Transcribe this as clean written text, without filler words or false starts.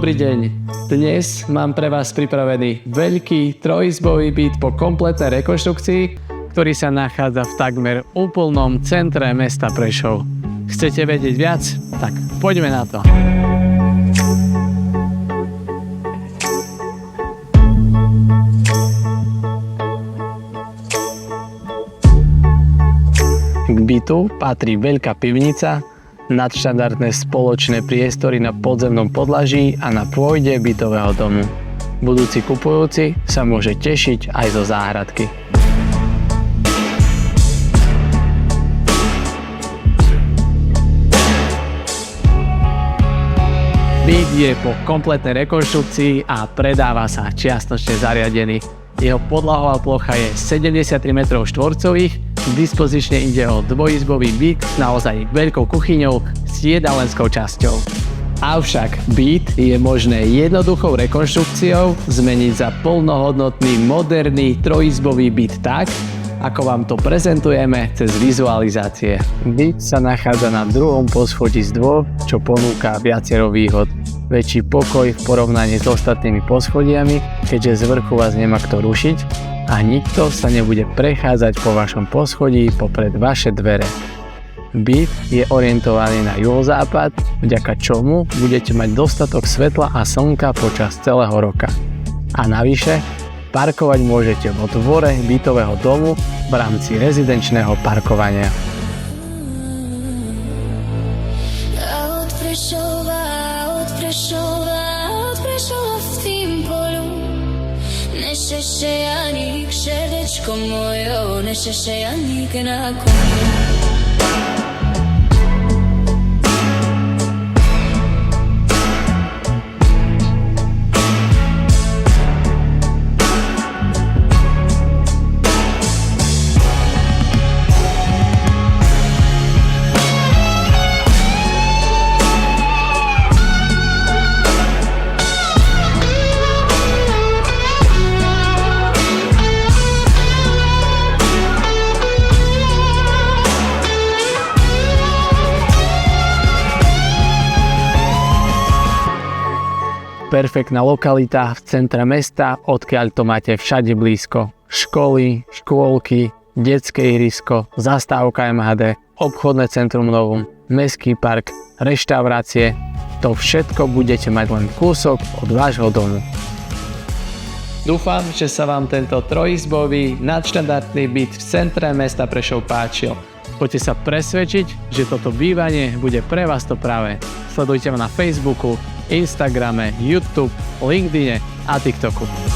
Dobrý deň. Dnes mám pre vás pripravený veľký trojizbový byt po kompletnej rekonštrukcii, ktorý sa nachádza v takmer úplnom centre mesta Prešov. Chcete vedieť viac? Tak poďme na to. K bytu patrí veľká pivnica, nadštandardné spoločné priestory na podzemnom podlaží a na pôde bytového domu. Budúci kupujúci sa môže tešiť aj zo záhradky. Byt je po kompletnej rekonštrukcii a predáva sa čiastočne zariadený. Jeho podlahová plocha je 73 m2, dispozične ide o dvojizbový byt s naozaj veľkou kuchyňou s jedálenskou časťou. Avšak byt je možné jednoduchou rekonštrukciou zmeniť za plnohodnotný moderný trojizbový byt tak, ako vám to prezentujeme cez vizualizácie. Byt sa nachádza na druhom poschodí z dvoch, čo ponúka viacero výhod. Väčší pokoj v porovnaní s ostatnými poschodiami, keďže z vrchu vás nemá kto rušiť a nikto sa nebude prechádzať po vašom poschodí popred vaše dvere. Byt je orientovaný na juhozápad, vďaka čomu budete mať dostatok svetla a slnka počas celého roka. A navyše, parkovať môžete vo dvore bytového domu v rámci rezidenčného parkovania. Od Prešova v tým polu nešeše Janík, srdečko mojo, nešeše Janík na koni. Perfektná lokalita v centre mesta, odkiaľ to máte všade blízko. Školy, škôlky, detské ihrisko, zastávka MHD, obchodné centrum Novum, mestský park, reštaurácie. To všetko budete mať len kúsok od vášho domu. Dúfam, že sa vám tento trojizbový nadštandardný byt v centre mesta Prešov páčil. Poďte sa presvedčiť, že toto bývanie bude pre vás to práve. Sledujte ma na Facebooku, Instagrame, YouTube, LinkedIne a TikToku.